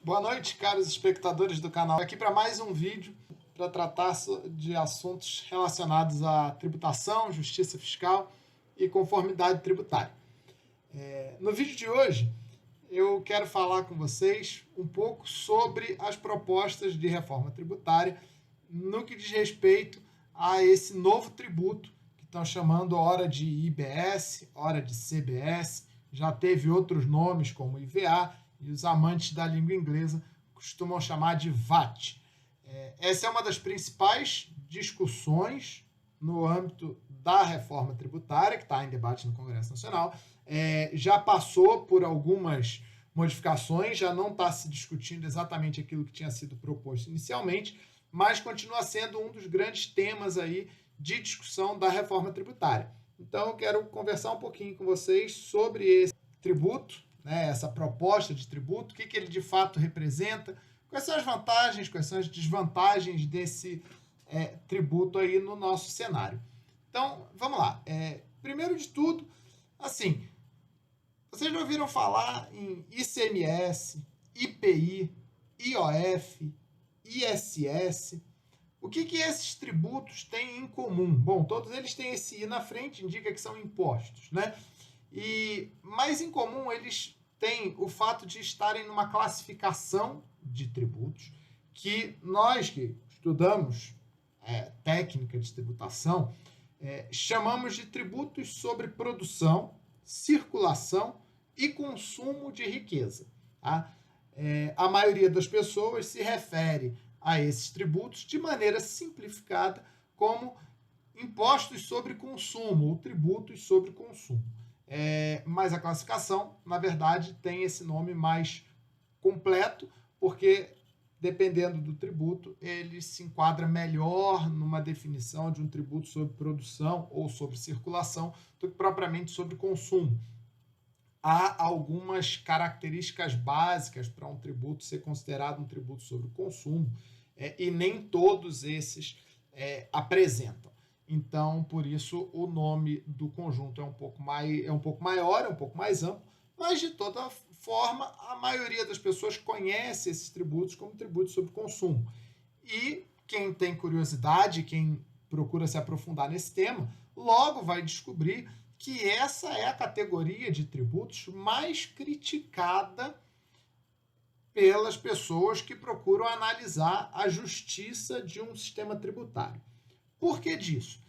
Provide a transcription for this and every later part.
Boa noite, caros espectadores do canal. Aqui para mais um vídeo para tratar de assuntos relacionados à tributação, justiça fiscal e conformidade tributária. No vídeo de hoje, eu quero falar com vocês um pouco sobre as propostas de reforma tributária no que diz respeito a esse novo tributo que estão chamando ora de IBS, ora de CBS, já teve outros nomes como IVA, e os amantes da língua inglesa costumam chamar de VAT. Essa é uma das principais discussões no âmbito da reforma tributária, que está em debate no Congresso Nacional. Já passou por algumas modificações, já não está se discutindo exatamente aquilo que tinha sido proposto inicialmente, mas continua sendo um dos grandes temas aí de discussão da reforma tributária. Então, eu quero conversar um pouquinho com vocês sobre esse tributo, essa proposta de tributo, o que ele de fato representa, quais são as vantagens, quais são as desvantagens desse tributo aí no nosso cenário. Então, vamos lá. Primeiro de tudo, assim, vocês já ouviram falar em ICMS, IPI, IOF, ISS? O que esses tributos têm em comum? Bom, todos eles têm esse I na frente, indica que são impostos, né? Mas em comum eles têm o fato de estarem numa classificação de tributos que nós que estudamos técnica de tributação chamamos de tributos sobre produção, circulação e consumo de riqueza. Tá? A maioria das pessoas se refere a esses tributos de maneira simplificada como impostos sobre consumo ou tributos sobre consumo. Mas a classificação, na verdade, tem esse nome mais completo, porque, dependendo do tributo, ele se enquadra melhor numa definição de um tributo sobre produção ou sobre circulação do que propriamente sobre consumo. Há algumas características básicas para um tributo ser considerado um tributo sobre o consumo, e nem todos esses apresentam. Então, por isso, o nome do conjunto é um pouco maior, é um pouco mais amplo, mas, de toda forma, a maioria das pessoas conhece esses tributos como tributos sobre consumo. E quem tem curiosidade, quem procura se aprofundar nesse tema, logo vai descobrir que essa é a categoria de tributos mais criticada pelas pessoas que procuram analisar a justiça de um sistema tributário. Por que disso?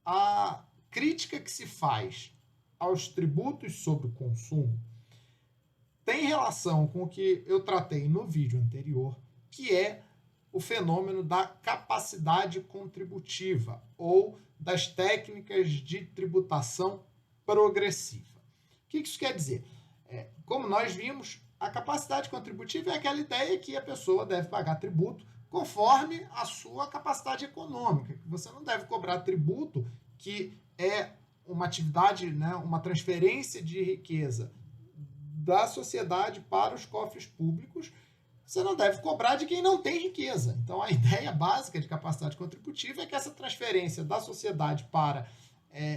A crítica que se faz aos tributos sobre o consumo tem relação com o que eu tratei no vídeo anterior, que é o fenômeno da capacidade contributiva ou das técnicas de tributação progressiva. O que isso quer dizer? Como nós vimos, a capacidade contributiva é aquela ideia que a pessoa deve pagar tributo conforme a sua capacidade econômica. Você não deve cobrar tributo que é uma atividade, uma transferência de riqueza da sociedade para os cofres públicos. Você não deve cobrar de quem não tem riqueza. Então, a ideia básica de capacidade contributiva é que essa transferência da sociedade para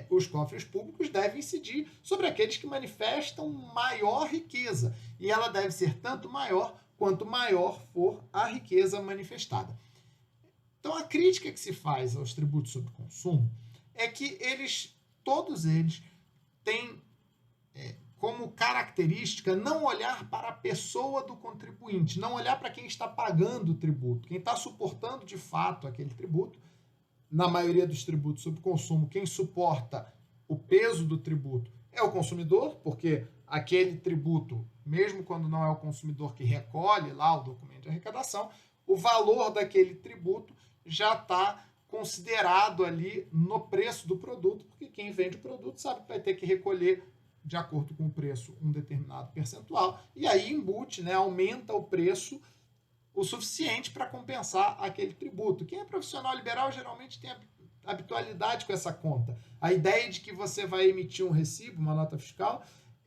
os cofres públicos deve incidir sobre aqueles que manifestam maior riqueza. E ela deve ser tanto maior quanto maior for a riqueza manifestada. Então, a crítica que se faz aos tributos sobre consumo é que todos eles têm como característica não olhar para a pessoa do contribuinte, não olhar para quem está pagando o tributo, quem está suportando de fato aquele tributo. Na maioria dos tributos sobre consumo, quem suporta o peso do tributo é o consumidor, porque aquele tributo, mesmo quando não é o consumidor que recolhe lá o documento de arrecadação, o valor daquele tributo já está considerado ali no preço do produto, porque quem vende o produto sabe que vai ter que recolher, de acordo com o preço, um determinado percentual, e aí embute, aumenta o preço o suficiente para compensar aquele tributo. Quem é profissional liberal geralmente tem habitualidade com essa conta. A ideia de que você vai emitir um recibo, uma nota fiscal,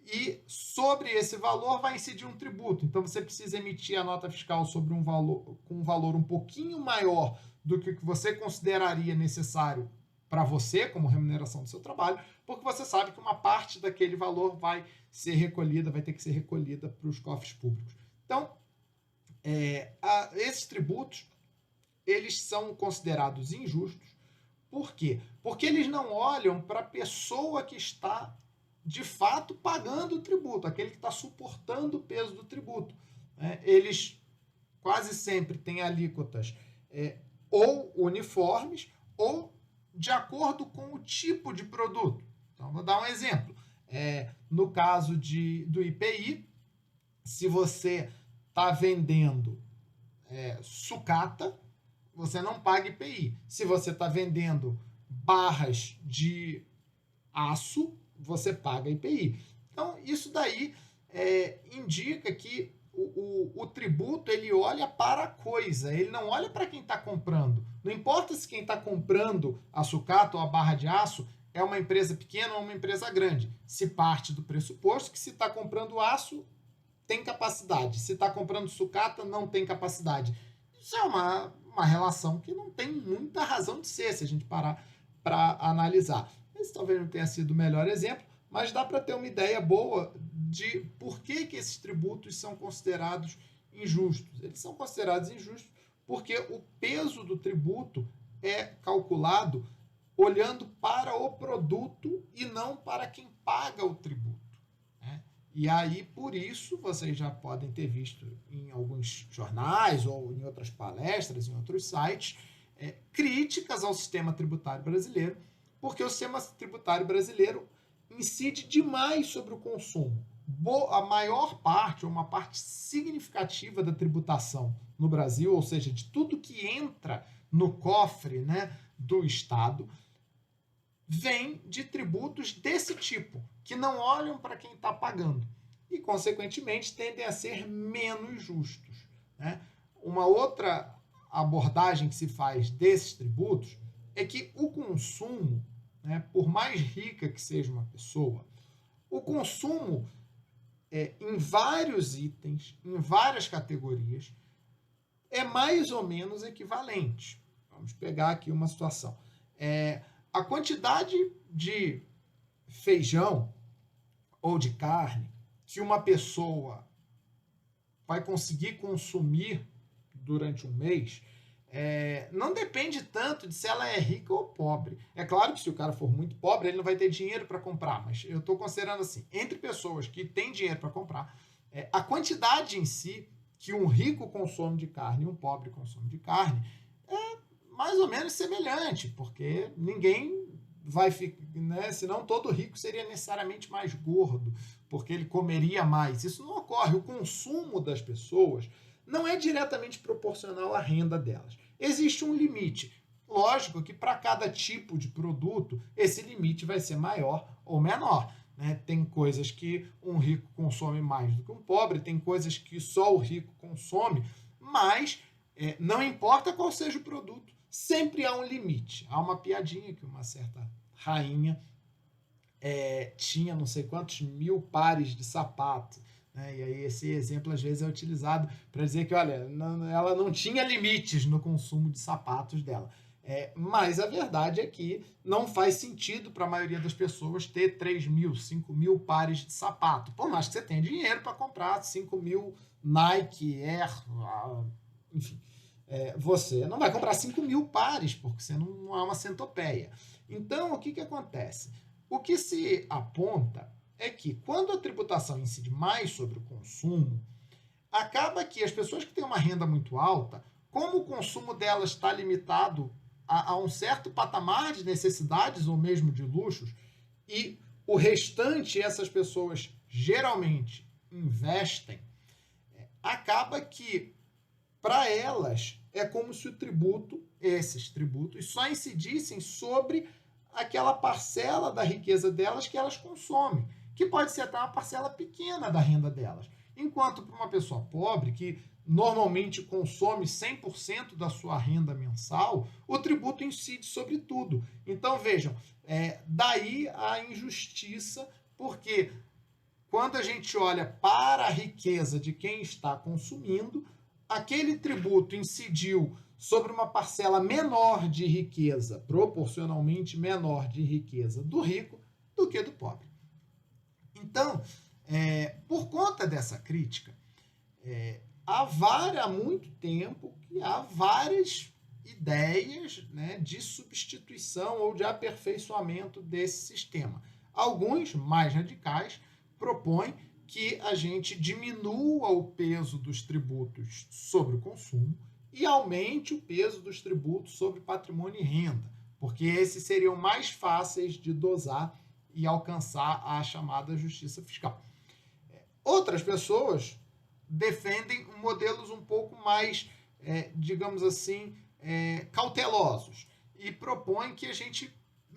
e sobre esse valor vai incidir um tributo. Então você precisa emitir a nota fiscal sobre com um valor um pouquinho maior do que você consideraria necessário para você, como remuneração do seu trabalho, porque você sabe que uma parte daquele valor vai ter que ser recolhida para os cofres públicos. Então, esses tributos, eles são considerados injustos. Por quê? Porque eles não olham para a pessoa que está, de fato, pagando o tributo, aquele que está suportando o peso do tributo. Eles quase sempre têm alíquotas ou uniformes ou de acordo com o tipo de produto. Então, vou dar um exemplo. No caso do IPI, se você está vendendo sucata, você não paga IPI. Se você está vendendo barras de aço, você paga IPI. Então, isso daí indica que o tributo ele olha para a coisa, ele não olha para quem está comprando. Não importa se quem está comprando a sucata ou a barra de aço é uma empresa pequena ou uma empresa grande. Se parte do pressuposto que se está comprando aço, tem capacidade. Se está comprando sucata, não tem capacidade. Isso é uma relação que não tem muita razão de ser, se a gente parar para analisar. Esse talvez não tenha sido o melhor exemplo, mas dá para ter uma ideia boa de por que esses tributos são considerados injustos. Eles são considerados injustos porque o peso do tributo é calculado olhando para o produto e não para quem paga o tributo. E aí, por isso, vocês já podem ter visto em alguns jornais ou em outras palestras, em outros sites, críticas ao sistema tributário brasileiro, porque o sistema tributário brasileiro incide demais sobre o consumo. A maior parte, ou uma parte significativa da tributação no Brasil, ou seja, de tudo que entra no cofre, do Estado, vem de tributos desse tipo, que não olham para quem está pagando e, consequentemente, tendem a ser menos justos. Uma outra abordagem que se faz desses tributos é que o consumo, por mais rica que seja uma pessoa, o consumo em vários itens, em várias categorias, é mais ou menos equivalente. Vamos pegar aqui uma situação. A quantidade de feijão ou de carne que uma pessoa vai conseguir consumir durante um mês não depende tanto de se ela é rica ou pobre. É claro que se o cara for muito pobre, ele não vai ter dinheiro para comprar, mas eu estou considerando assim, entre pessoas que têm dinheiro para comprar, a quantidade em si que um rico consome de carne e um pobre consome de carne é mais ou menos semelhante, porque ninguém vai ficar, senão todo rico seria necessariamente mais gordo, porque ele comeria mais. Isso não ocorre. O consumo das pessoas não é diretamente proporcional à renda delas. Existe um limite. Lógico que para cada tipo de produto, esse limite vai ser maior ou menor. Tem coisas que um rico consome mais do que um pobre, tem coisas que só o rico consome, mas não importa qual seja o produto, sempre há um limite. Há uma piadinha que uma certa rainha tinha não sei quantos mil pares de sapato. E aí esse exemplo às vezes é utilizado para dizer que, olha, ela não tinha limites no consumo de sapatos dela. Mas a verdade é que não faz sentido para a maioria das pessoas ter 3.000, 5.000 pares de sapato. Por mais que você tenha dinheiro para comprar 5.000 Nike, Air, enfim. Você não vai comprar 5.000 pares, porque você não é uma centopeia. Então, o que acontece? O que se aponta é que quando a tributação incide mais sobre o consumo, acaba que as pessoas que têm uma renda muito alta, como o consumo delas está limitado a um certo patamar de necessidades ou mesmo de luxos, e o restante essas pessoas geralmente investem, acaba que para elas é como se esses tributos só incidissem sobre aquela parcela da riqueza delas que elas consomem, que pode ser até uma parcela pequena da renda delas. Enquanto para uma pessoa pobre, que normalmente consome 100% da sua renda mensal, o tributo incide sobre tudo. Então, vejam, daí a injustiça, porque quando a gente olha para a riqueza de quem está consumindo, aquele tributo incidiu sobre uma parcela menor de riqueza, proporcionalmente menor de riqueza do rico do que do pobre. Então, por conta dessa crítica, Há muito tempo que há várias ideias, né, de substituição ou de aperfeiçoamento desse sistema. Alguns, mais radicais, propõem que a gente diminua o peso dos tributos sobre o consumo e aumente o peso dos tributos sobre patrimônio e renda, porque esses seriam mais fáceis de dosar e alcançar a chamada justiça fiscal. Outras pessoas defendem modelos um pouco mais, digamos assim, cautelosos e propõem que a gente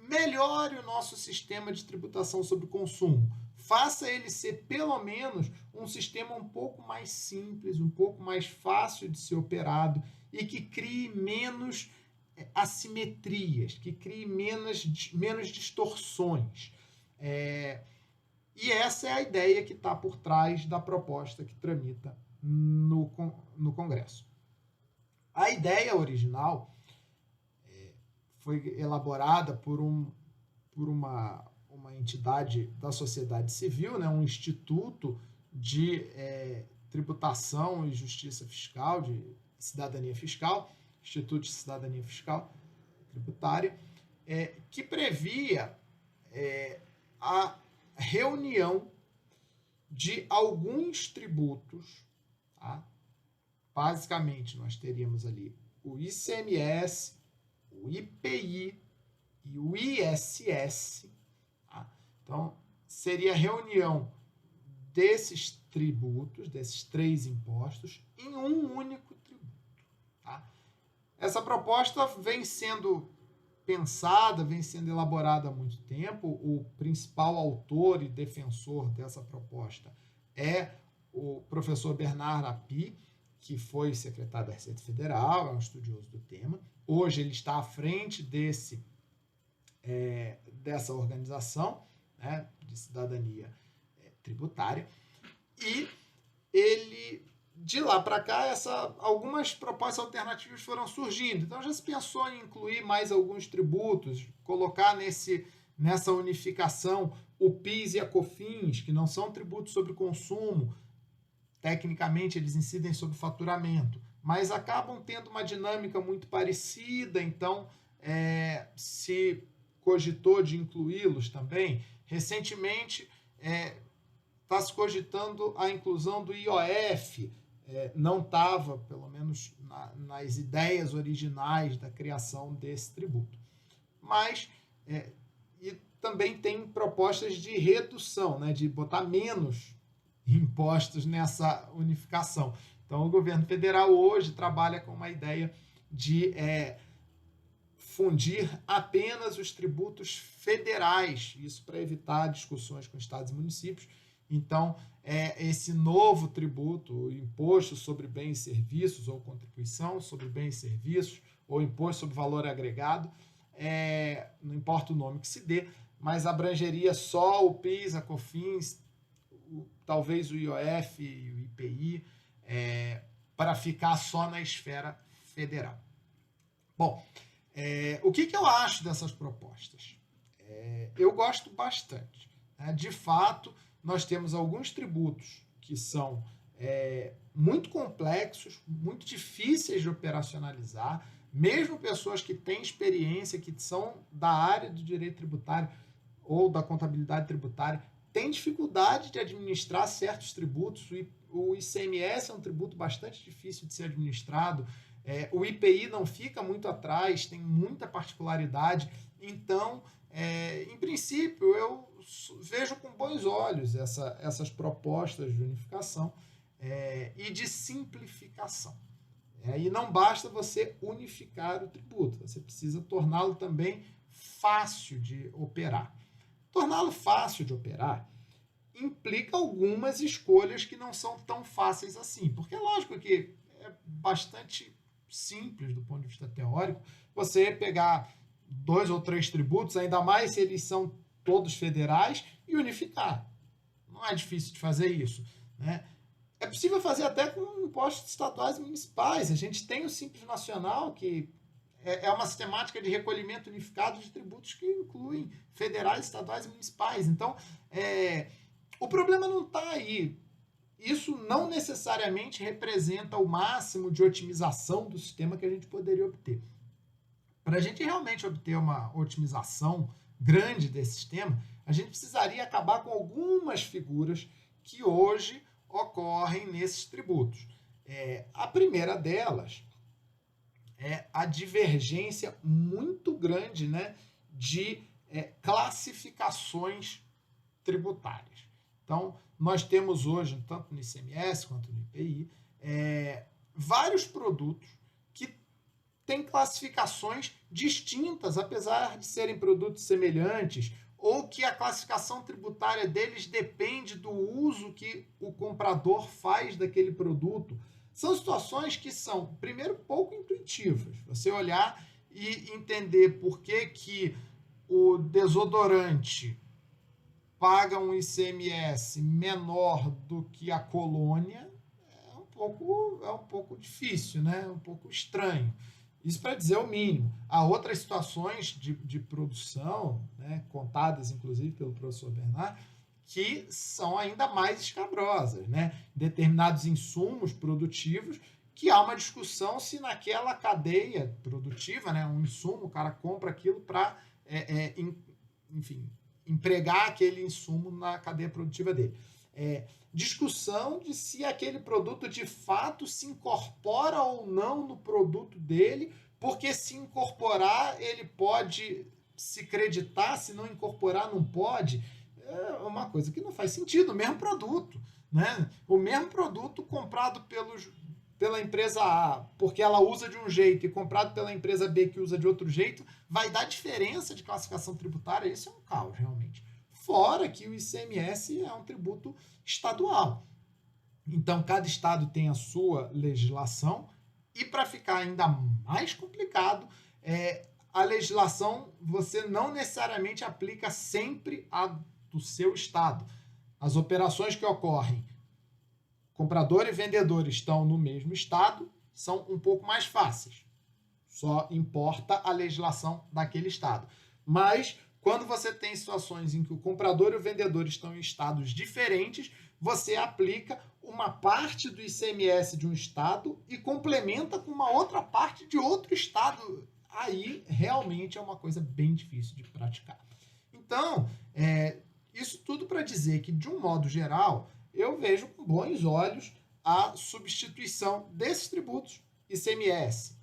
melhore o nosso sistema de tributação sobre o consumo, faça ele ser pelo menos um sistema um pouco mais simples, um pouco mais fácil de ser operado e que crie menos assimetrias, que crie menos distorções. E essa é a ideia que está por trás da proposta que tramita no Congresso. A ideia original foi elaborada por uma entidade da sociedade civil, né, um instituto de tributação e justiça fiscal, de cidadania fiscal, Instituto de Cidadania Fiscal Tributária, que previa a reunião de alguns tributos, tá? Basicamente, nós teríamos ali o ICMS, o IPI e o ISS. Tá? Então, seria a reunião desses tributos, desses 3 impostos, em um único tributo. Tá? Essa proposta vem sendo pensada, vem sendo elaborada há muito tempo. O principal autor e defensor dessa proposta é o professor Bernard Api, que foi secretário da Receita Federal, é um estudioso do tema. Hoje ele está à frente dessa organização, né, de cidadania tributária, e ele, de lá para cá, algumas propostas alternativas foram surgindo. Então já se pensou em incluir mais alguns tributos, colocar nessa unificação o PIS e a COFINS, que não são tributos sobre consumo. Tecnicamente, eles incidem sobre faturamento, mas acabam tendo uma dinâmica muito parecida, então se cogitou de incluí-los também. Recentemente, está se cogitando a inclusão do IOF, não estava, pelo menos nas ideias originais da criação desse tributo. Mas, e também tem propostas de redução, né, de botar menos impostos nessa unificação. Então, o governo federal hoje trabalha com uma ideia de fundir apenas os tributos federais, isso para evitar discussões com estados e municípios. Então, esse novo tributo, o imposto sobre bens e serviços, ou contribuição sobre bens e serviços, ou imposto sobre valor agregado, não importa o nome que se dê, mas abrangeria só o PIS, a COFINS, talvez o IOF e o IPI, para ficar só na esfera federal. Bom, o que eu acho dessas propostas? Eu gosto bastante. Né? De fato, nós temos alguns tributos que são muito complexos, muito difíceis de operacionalizar, mesmo pessoas que têm experiência, que são da área do direito tributário ou da contabilidade tributária, têm dificuldade de administrar certos tributos. O ICMS é um tributo bastante difícil de ser administrado, o IPI não fica muito atrás, tem muita particularidade. Então, em princípio, eu vejo com bons olhos essas propostas de unificação e de simplificação. E não basta você unificar o tributo, você precisa torná-lo também fácil de operar. Torná-lo fácil de operar implica algumas escolhas que não são tão fáceis assim, porque é lógico que é bastante simples do ponto de vista teórico você pegar 2 ou 3 tributos, ainda mais se eles são todos federais, e unificar. Não é difícil de fazer isso, né? É possível fazer até com impostos estaduais e municipais. A gente tem o Simples Nacional, que é uma sistemática de recolhimento unificado de tributos que incluem federais, estaduais e municipais. Então, o problema não está aí. isso não necessariamente representa o máximo de otimização do sistema que a gente poderia obter. Para a gente realmente obter uma otimização grande desse sistema, a gente precisaria acabar com algumas figuras que hoje ocorrem nesses tributos. A primeira delas é a divergência muito grande, né, de classificações tributárias. Então, nós temos hoje, tanto no ICMS quanto no IPI, vários produtos que têm classificações distintas, apesar de serem produtos semelhantes, ou que a classificação tributária deles depende do uso que o comprador faz daquele produto. São situações que são, primeiro, pouco intuitivas. Você olhar e entender por que o desodorante paga um ICMS menor do que a colônia é um pouco difícil, né? É um pouco estranho. Isso para dizer o mínimo. Há outras situações de produção, né, contadas inclusive pelo professor Bernard, que são ainda mais escabrosas, né? Determinados insumos produtivos que há uma discussão se naquela cadeia produtiva, né, um insumo, o cara compra aquilo para, enfim, empregar aquele insumo na cadeia produtiva dele. Discussão de se aquele produto de fato se incorpora ou não no produto dele, porque se incorporar ele pode se creditar, se não incorporar não pode. É uma coisa que não faz sentido, o mesmo produto, né? O mesmo produto comprado pela empresa A, porque ela usa de um jeito, e comprado pela empresa B, que usa de outro jeito, vai dar diferença de classificação tributária. Isso é um caos, realmente. Fora que o ICMS é um tributo estadual. Então, cada estado tem a sua legislação, e para ficar ainda mais complicado, a legislação você não necessariamente aplica sempre a do seu estado. As operações que ocorrem, comprador e vendedor estão no mesmo estado, são um pouco mais fáceis. Só importa a legislação daquele estado. Mas, quando você tem situações em que o comprador e o vendedor estão em estados diferentes, você aplica uma parte do ICMS de um estado e complementa com uma outra parte de outro estado. Aí, realmente, é uma coisa bem difícil de praticar. Então, isso tudo para dizer que, de um modo geral, eu vejo com bons olhos a substituição desses tributos, ICMS,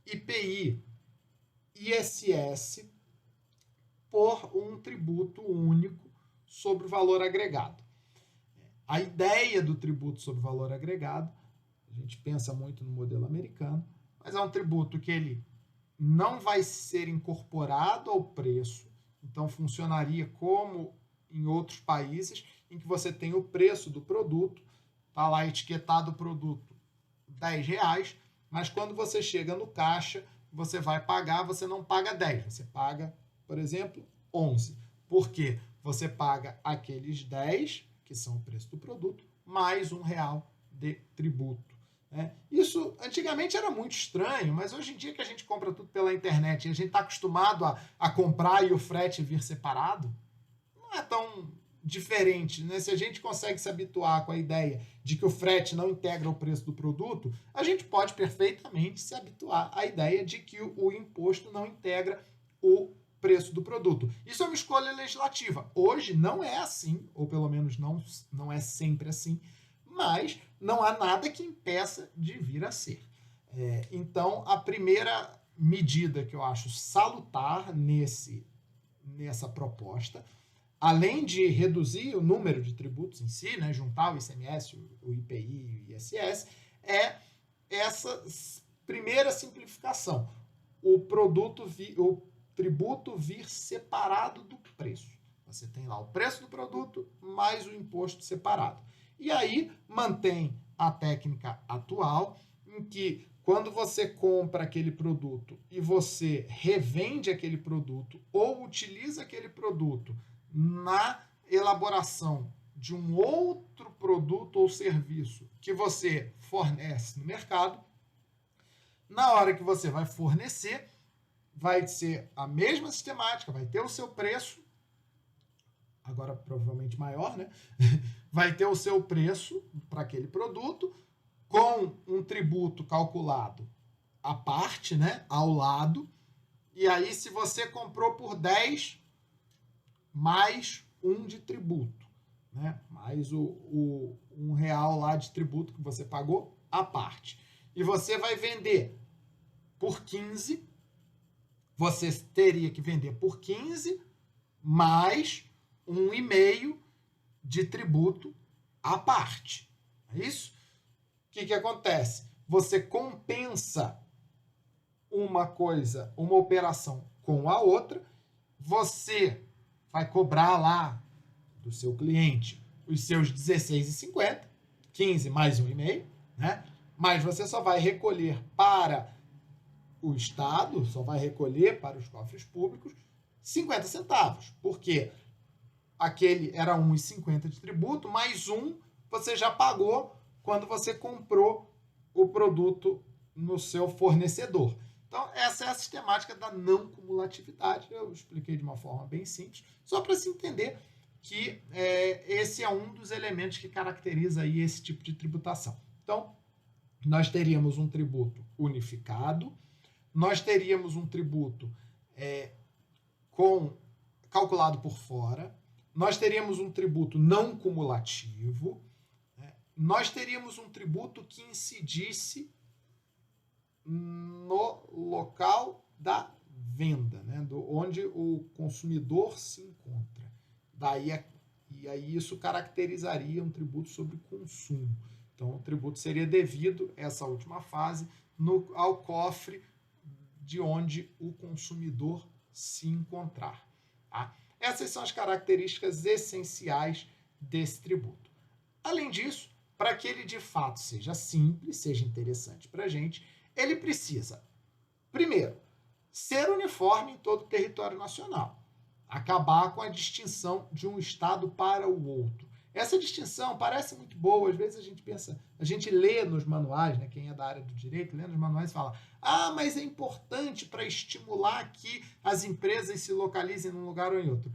IPI, ISS, por um tributo único sobre o valor agregado. A ideia do tributo sobre o valor agregado, a gente pensa muito no modelo americano, mas é um tributo que ele não vai ser incorporado ao preço, então funcionaria como em outros países, em que você tem o preço do produto, está lá etiquetado o produto R$10, mas quando você chega no caixa, você vai pagar, você não paga 10, você paga, por exemplo, 11. Por quê? Você paga aqueles 10, que são o preço do produto, mais R$1 de tributo. Isso antigamente era muito estranho, mas hoje em dia que a gente compra tudo pela internet e a gente está acostumado a comprar e o frete vir separado, não é tão diferente, né? Se a gente consegue se habituar com a ideia de que o frete não integra o preço do produto, a gente pode perfeitamente se habituar à ideia de que o imposto não integra o preço do produto. Isso é uma escolha legislativa. Hoje não é assim, ou pelo menos não é sempre assim, mas não há nada que impeça de vir a ser. Então, a primeira medida que eu acho salutar nessa proposta, além de reduzir o número de tributos em si, né, juntar o ICMS, o IPI e o ISS, é essa primeira simplificação. O tributo vir separado do preço. Você tem lá o preço do produto mais o imposto separado. E aí mantém a técnica atual, em que quando você compra aquele produto e você revende aquele produto ou utiliza aquele produto na elaboração de um outro produto ou serviço que você fornece no mercado, na hora que você vai fornecer, vai ser a mesma sistemática, vai ter o seu preço, agora provavelmente maior, né? vai ter o seu preço para aquele produto, com um tributo calculado à parte, né, ao lado, e aí se você comprou por 10, mais um de tributo, né, mais o R$1 lá de tributo que você pagou à parte. E você vai vender por 15, você teria que vender por 15 mais 1,5 de tributo à parte. É isso? O que acontece? Você compensa uma coisa, uma operação com a outra, você vai cobrar lá do seu cliente os seus R$16,50, 15 mais 1,5, né? Mas você só vai recolher para o Estado, só vai recolher para os cofres públicos 50 centavos, porque aquele era 1,50 de tributo, mais um você já pagou quando você comprou o produto no seu fornecedor. Então, essa é a sistemática da não cumulatividade. Eu expliquei de uma forma bem simples, só para se entender que esse é um dos elementos que caracteriza aí esse tipo de tributação. Então, nós teríamos um tributo unificado, nós teríamos um tributo calculado por fora, nós teríamos um tributo não cumulativo, né? Nós teríamos um tributo que incidisse no local da venda, né? Onde o consumidor se encontra. E aí isso caracterizaria um tributo sobre consumo. Então, o tributo seria devido, essa última fase, ao cofre de onde o consumidor se encontrar. Tá? Essas são as características essenciais desse tributo. Além disso, para que ele de fato seja simples, seja interessante para a gente, ele precisa, primeiro, ser uniforme em todo o território nacional, acabar com a distinção de um estado para o outro. Essa distinção parece muito boa, às vezes a gente lê nos manuais, né, quem é da área do direito, lê nos manuais e fala, mas é importante para estimular que as empresas se localizem num lugar ou em outro.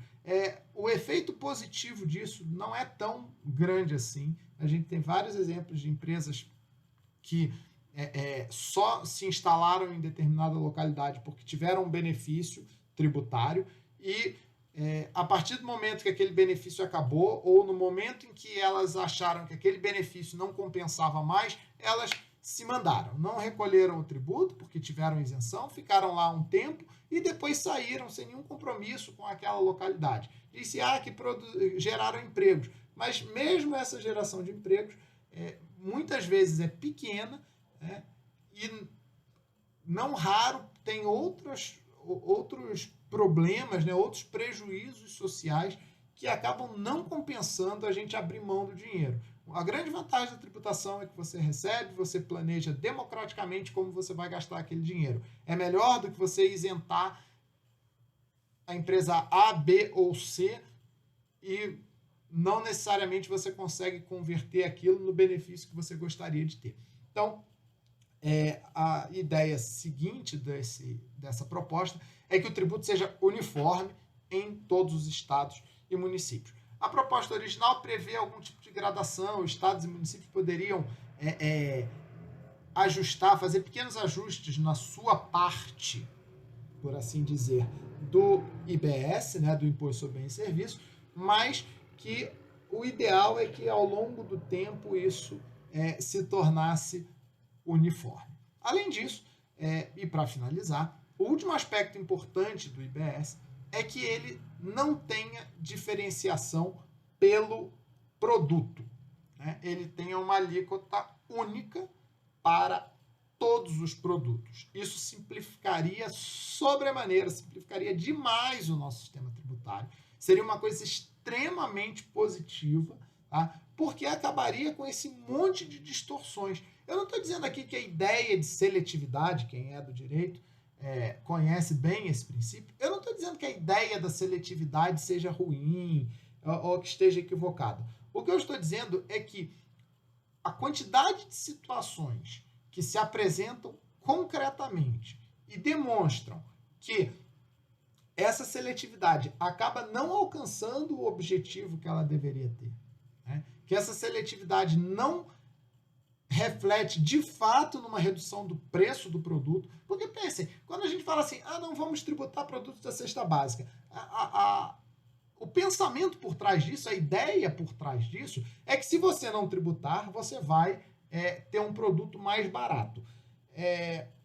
O efeito positivo disso não é tão grande assim. A gente tem vários exemplos de empresas que só se instalaram em determinada localidade porque tiveram um benefício tributário e a partir do momento que aquele benefício acabou ou no momento em que elas acharam que aquele benefício não compensava mais, elas se mandaram, não recolheram o tributo porque tiveram isenção, ficaram lá um tempo e depois saíram sem nenhum compromisso com aquela localidade. Disse que geraram empregos, mas mesmo essa geração de empregos muitas vezes é pequena, né, e não raro tem outros problemas, né, outros prejuízos sociais que acabam não compensando a gente abrir mão do dinheiro. A grande vantagem da tributação é que você recebe, você planeja democraticamente como você vai gastar aquele dinheiro. É melhor do que você isentar a empresa A, B ou C e não necessariamente você consegue converter aquilo no benefício que você gostaria de ter. Então, a ideia seguinte dessa proposta é que o tributo seja uniforme em todos os estados e municípios. A proposta original prevê algum tipo de gradação, estados e municípios poderiam ajustar, fazer pequenos ajustes na sua parte, por assim dizer, do IBS, né, do Imposto sobre Bens e Serviços, mas que o ideal é que ao longo do tempo isso se tornasse uniforme. Além disso, e para finalizar, o último aspecto importante do IBS é que ele não tenha diferenciação pelo produto, né? Ele tenha uma alíquota única para todos os produtos. Isso simplificaria sobremaneira, simplificaria demais o nosso sistema tributário. Seria uma coisa extremamente positiva, tá? Porque acabaria com esse monte de distorções. Eu não estou dizendo aqui que a ideia de seletividade, quem é do direito, conhece bem esse princípio. Eu não estou dizendo que a ideia da seletividade seja ruim ou que esteja equivocada. O que eu estou dizendo é que a quantidade de situações que se apresentam concretamente e demonstram que essa seletividade acaba não alcançando o objetivo que ela deveria ter, né? que essa seletividade não reflete de fato numa redução do preço do produto. Porque pensem, quando a gente fala assim, não vamos tributar produtos da cesta básica, o pensamento por trás disso, a ideia por trás disso, é que se você não tributar, você vai ter um produto mais barato.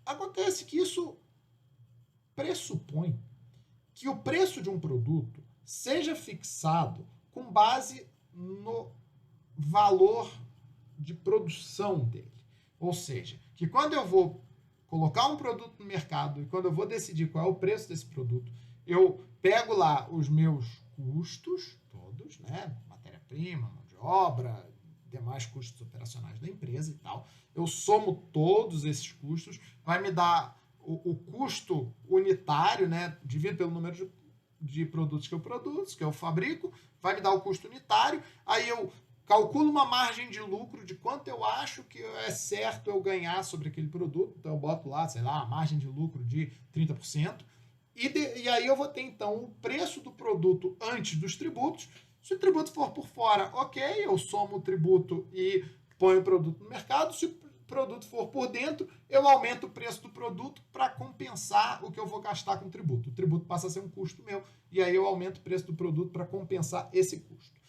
Acontece que isso pressupõe que o preço de um produto seja fixado com base no valor de produção dele. Ou seja, que quando eu vou colocar um produto no mercado e quando eu vou decidir qual é o preço desse produto, eu pego lá os meus custos todos, né? Matéria-prima, mão de obra, demais custos operacionais da empresa e tal. Eu somo todos esses custos, vai me dar o custo unitário, né? Divido pelo número de produtos que eu produzo, que eu fabrico, vai me dar o custo unitário, aí eu calculo uma margem de lucro de quanto eu acho que é certo eu ganhar sobre aquele produto, então eu boto lá, sei lá, a margem de lucro de 30%, e aí eu vou ter então o preço do produto antes dos tributos. Se o tributo for por fora, ok, eu somo o tributo e ponho o produto no mercado. Se o produto for por dentro, eu aumento o preço do produto para compensar o que eu vou gastar com o tributo. O tributo passa a ser um custo meu, e aí eu aumento o preço do produto para compensar esse custo.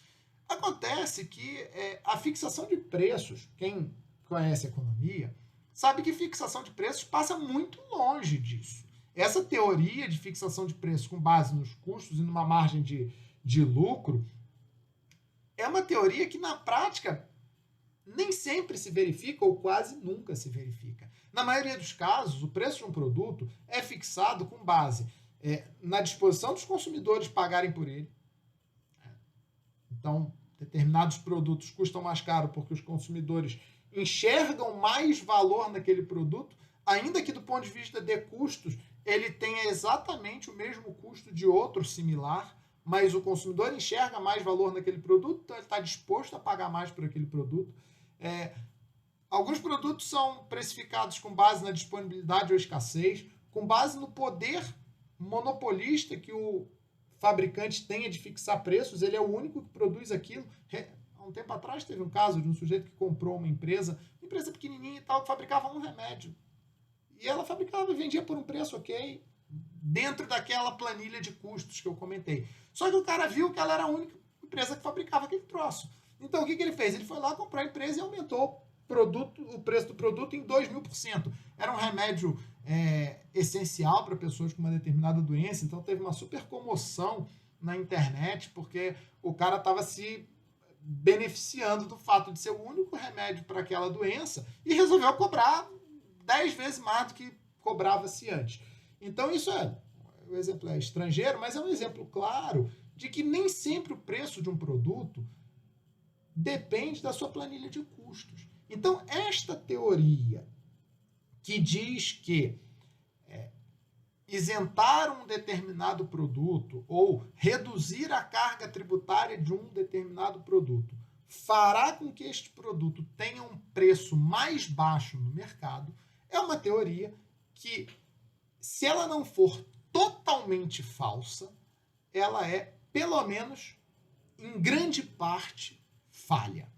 Acontece que a fixação de preços, quem conhece economia, sabe que fixação de preços passa muito longe disso. Essa teoria de fixação de preços com base nos custos e numa margem de lucro é uma teoria que, na prática, nem sempre se verifica ou quase nunca se verifica. Na maioria dos casos, o preço de um produto é fixado com base na disposição dos consumidores pagarem por ele. Então, determinados produtos custam mais caro porque os consumidores enxergam mais valor naquele produto, ainda que do ponto de vista de custos, ele tenha exatamente o mesmo custo de outro similar, mas o consumidor enxerga mais valor naquele produto, então ele está disposto a pagar mais por aquele produto. Alguns produtos são precificados com base na disponibilidade ou escassez, com base no poder monopolista que o fabricante tenha de fixar preços, ele é o único que produz aquilo. Há um tempo atrás teve um caso de um sujeito que comprou uma empresa pequenininha e tal, que fabricava um remédio. E ela fabricava e vendia por um preço ok, dentro daquela planilha de custos que eu comentei. Só que o cara viu que ela era a única empresa que fabricava aquele troço. Então o que ele fez? Ele foi lá comprar a empresa e aumentou o preço do produto em 2.000%. Era um remédio essencial para pessoas com uma determinada doença, então teve uma super comoção na internet, porque o cara estava se beneficiando do fato de ser o único remédio para aquela doença e resolveu cobrar 10 vezes mais do que cobrava-se antes. Então isso o exemplo é estrangeiro, mas é um exemplo claro de que nem sempre o preço de um produto depende da sua planilha de custos. Então, esta teoria que diz que isentar um determinado produto ou reduzir a carga tributária de um determinado produto fará com que este produto tenha um preço mais baixo no mercado, é uma teoria que, se ela não for totalmente falsa, ela é, pelo menos, em grande parte, falha.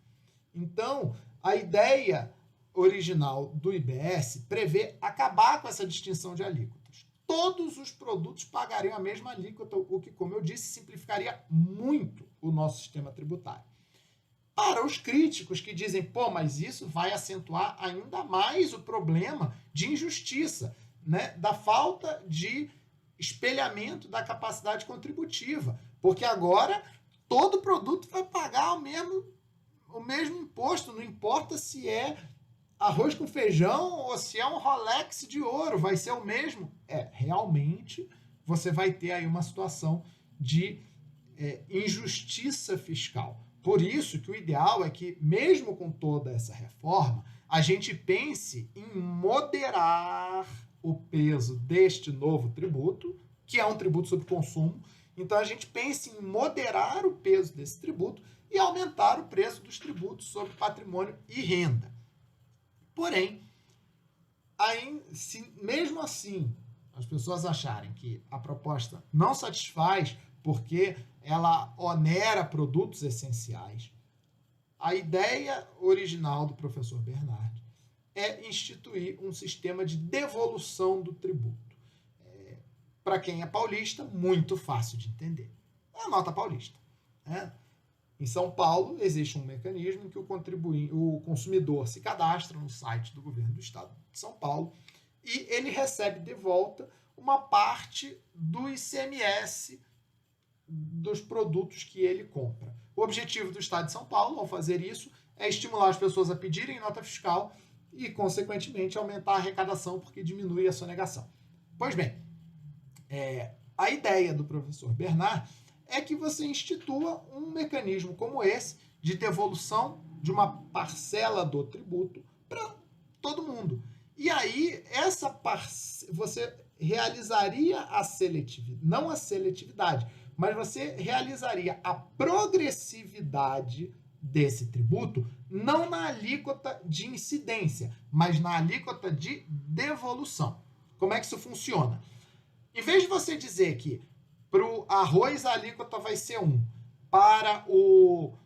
Então, a ideia original do IBS prevê acabar com essa distinção de alíquotas. Todos os produtos pagariam a mesma alíquota, o que, como eu disse, simplificaria muito o nosso sistema tributário. Para os críticos que dizem, mas isso vai acentuar ainda mais o problema de injustiça, né, da falta de espelhamento da capacidade contributiva, porque agora todo produto vai pagar o mesmo imposto, não importa se é arroz com feijão ou se é um Rolex de ouro, vai ser o mesmo. Realmente você vai ter aí uma situação de injustiça fiscal. Por isso que o ideal é que, mesmo com toda essa reforma, a gente pense em moderar o peso deste novo tributo, que é um tributo sobre consumo. Então a gente pense em moderar o peso desse tributo e aumentar o preço dos tributos sobre patrimônio e renda. Porém, se mesmo assim as pessoas acharem que a proposta não satisfaz porque ela onera produtos essenciais, A ideia original do professor Bernardi é instituir um sistema de devolução do tributo. Para quem é paulista, muito fácil de entender. É a nota paulista. Né? Em São Paulo, existe um mecanismo em que o consumidor se cadastra no site do governo do estado de São Paulo e ele recebe de volta uma parte do ICMS dos produtos que ele compra. O objetivo do estado de São Paulo, ao fazer isso, é estimular as pessoas a pedirem nota fiscal e, consequentemente, aumentar a arrecadação, porque diminui a sonegação. Pois bem, a ideia do professor Bernard é que você institua um mecanismo como esse de devolução de uma parcela do tributo para todo mundo. E aí, você realizaria a seletividade, não a seletividade, mas você realizaria a progressividade desse tributo, não na alíquota de incidência, mas na alíquota de devolução. Como é que isso funciona? Em vez de você dizer que para o arroz a alíquota vai ser 1, para o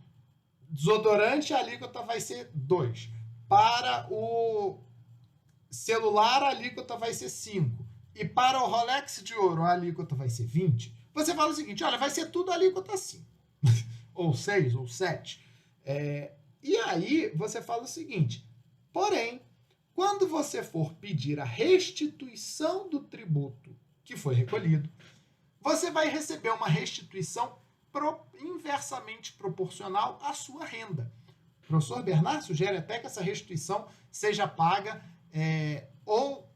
desodorante a alíquota vai ser 2, para o celular a alíquota vai ser 5 e para o Rolex de ouro a alíquota vai ser 20, você fala o seguinte, olha, vai ser tudo alíquota 5, ou 6, ou 7. E aí você fala o seguinte, porém, quando você for pedir a restituição do tributo que foi recolhido, você vai receber uma restituição inversamente proporcional à sua renda. O professor Bernard sugere até que essa restituição seja paga ou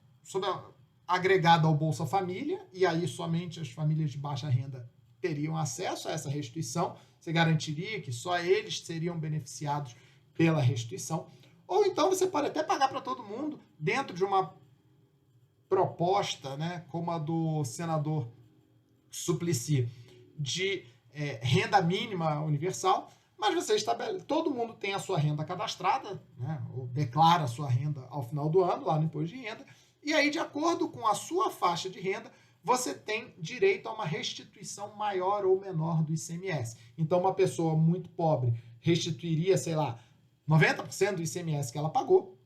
agregada ao Bolsa Família, e aí somente as famílias de baixa renda teriam acesso a essa restituição, você garantiria que só eles seriam beneficiados pela restituição, ou então você pode até pagar para todo mundo dentro de uma proposta, né, como a do senador Suplicy, de renda mínima universal, mas você todo mundo tem a sua renda cadastrada, né, ou declara a sua renda ao final do ano, lá no imposto de renda, e aí, de acordo com a sua faixa de renda, você tem direito a uma restituição maior ou menor do ICMS. Então, uma pessoa muito pobre restituiria, sei lá, 90% do ICMS que ela pagou,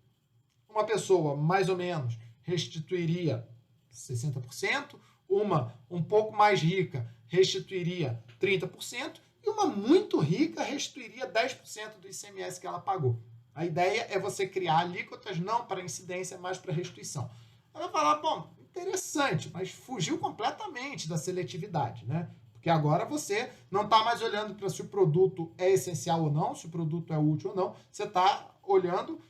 uma pessoa mais ou menos restituiria 60%, uma um pouco mais rica restituiria 30%, e uma muito rica restituiria 10% do ICMS que ela pagou. A ideia é você criar alíquotas não para incidência, mas para restituição. Ela vai falar, bom, interessante, mas fugiu completamente da seletividade, né? Porque agora você não está mais olhando para se o produto é essencial ou não, se o produto é útil ou não, você está olhando,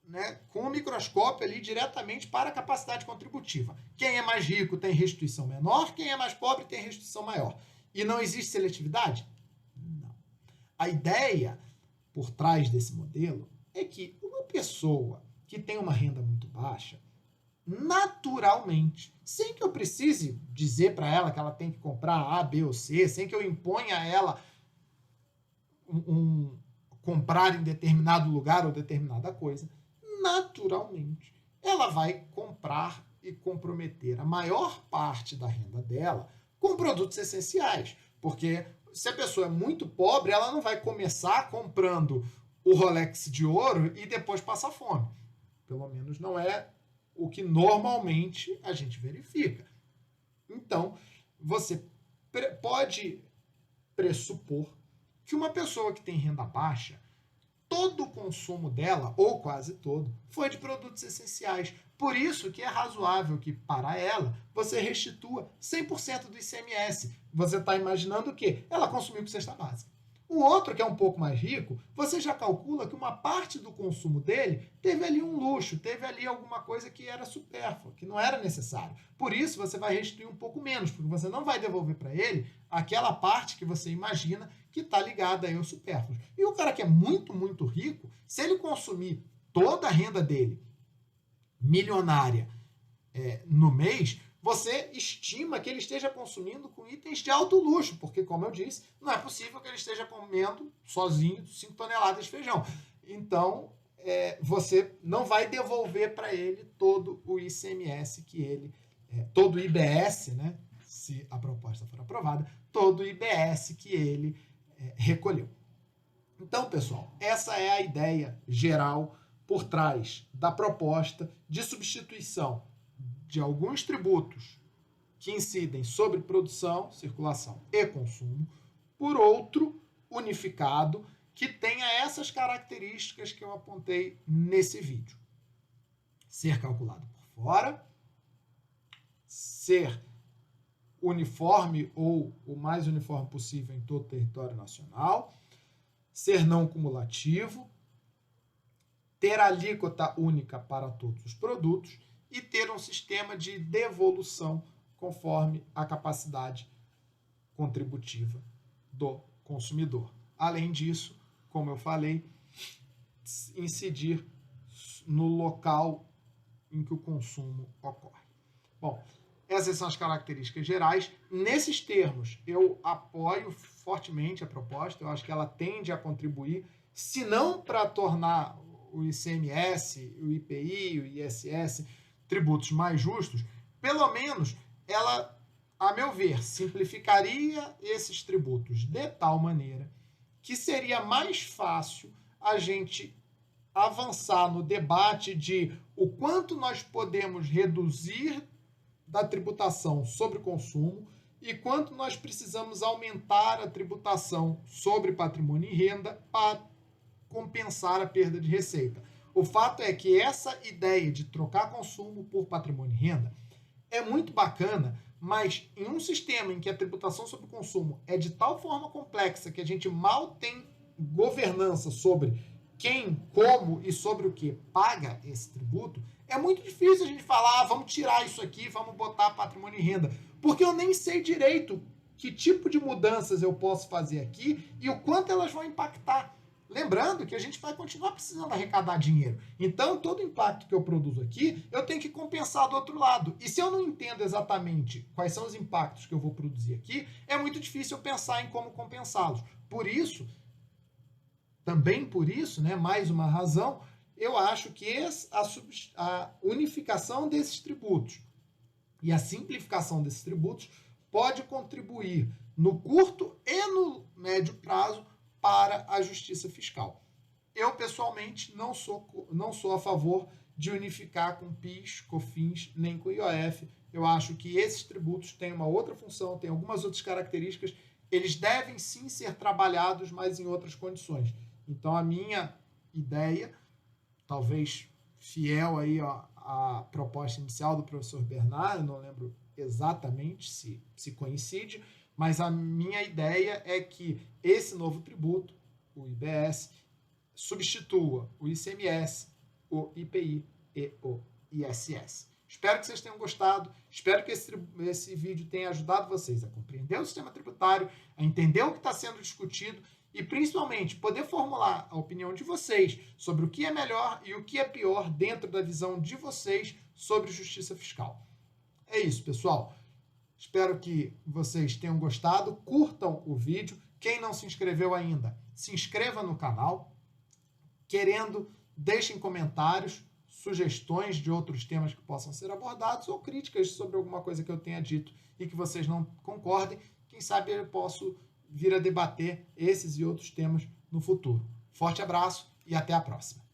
né, com o microscópio ali diretamente para a capacidade contributiva. Quem é mais rico tem restituição menor, quem é mais pobre tem restituição maior. E não existe seletividade? Não. A ideia por trás desse modelo é que uma pessoa que tem uma renda muito baixa, naturalmente, sem que eu precise dizer para ela que ela tem que comprar A, B ou C, sem que eu imponha a ela comprar em determinado lugar ou determinada coisa, naturalmente, ela vai comprar e comprometer a maior parte da renda dela com produtos essenciais. Porque se a pessoa é muito pobre, ela não vai começar comprando o Rolex de ouro e depois passar fome. Pelo menos não é o que normalmente a gente verifica. Então, você pode pressupor que uma pessoa que tem renda baixa, todo o consumo dela, ou quase todo, foi de produtos essenciais. Por isso que é razoável que, para ela, você restitua 100% do ICMS. Você está imaginando o quê? Ela consumiu com cesta básica. O outro, que é um pouco mais rico, você já calcula que uma parte do consumo dele teve ali um luxo, teve ali alguma coisa que era supérflua, que não era necessário. Por isso, você vai restituir um pouco menos, porque você não vai devolver para ele aquela parte que você imagina que está ligada aí ao supérfluo. E o cara que é muito, muito rico, se ele consumir toda a renda dele, milionária, no mês, você estima que ele esteja consumindo com itens de alto luxo, porque, como eu disse, não é possível que ele esteja comendo sozinho 5 toneladas de feijão. Então, você não vai devolver para ele todo o ICMS que ele, todo o IBS, né, se a proposta for aprovada, todo o IBS que ele recolheu. Então, pessoal, essa é a ideia geral por trás da proposta de substituição de alguns tributos que incidem sobre produção, circulação e consumo por outro unificado que tenha essas características que eu apontei nesse vídeo. Ser calculado por fora, ser uniforme ou o mais uniforme possível em todo o território nacional, ser não cumulativo, ter alíquota única para todos os produtos e ter um sistema de devolução conforme a capacidade contributiva do consumidor. Além disso, como eu falei, incidir no local em que o consumo ocorre. Bom, essas são as características gerais. Nesses termos, eu apoio fortemente a proposta. Eu acho que ela tende a contribuir, se não para tornar o ICMS, o IPI, o ISS tributos mais justos, pelo menos ela, a meu ver, simplificaria esses tributos de tal maneira que seria mais fácil a gente avançar no debate de o quanto nós podemos reduzir da tributação sobre consumo e quanto nós precisamos aumentar a tributação sobre patrimônio e renda para compensar a perda de receita. O fato é que essa ideia de trocar consumo por patrimônio e renda é muito bacana, mas em um sistema em que a tributação sobre o consumo é de tal forma complexa que a gente mal tem governança sobre quem, como e sobre o que paga esse tributo, é muito difícil a gente falar, vamos tirar isso aqui, vamos botar patrimônio e renda, porque eu nem sei direito que tipo de mudanças eu posso fazer aqui e o quanto elas vão impactar. Lembrando que a gente vai continuar precisando arrecadar dinheiro. Então, todo impacto que eu produzo aqui, eu tenho que compensar do outro lado. E se eu não entendo exatamente quais são os impactos que eu vou produzir aqui, é muito difícil eu pensar em como compensá-los. Por isso, também por isso, né, mais uma razão, eu acho que a unificação desses tributos e a simplificação desses tributos pode contribuir no curto e no médio prazo para a justiça fiscal. Eu, pessoalmente, não sou a favor de unificar com PIS, COFINS, nem com IOF. Eu acho que esses tributos têm uma outra função, têm algumas outras características. Eles devem, sim, ser trabalhados, mas em outras condições. Então, a minha ideia, talvez fiel aí à proposta inicial do professor Bernard, eu não lembro exatamente se coincide, mas a minha ideia é que esse novo tributo, o IBS, substitua o ICMS, o IPI e o ISS. Espero que vocês tenham gostado, espero que esse vídeo tenha ajudado vocês a compreender o sistema tributário, a entender o que está sendo discutido e, principalmente, poder formular a opinião de vocês sobre o que é melhor e o que é pior dentro da visão de vocês sobre justiça fiscal. É isso, pessoal. Espero que vocês tenham gostado, curtam o vídeo. Quem não se inscreveu ainda, se inscreva no canal. Querendo, deixem comentários, sugestões de outros temas que possam ser abordados ou críticas sobre alguma coisa que eu tenha dito e que vocês não concordem. Quem sabe eu posso vir a debater esses e outros temas no futuro. Forte abraço e até a próxima.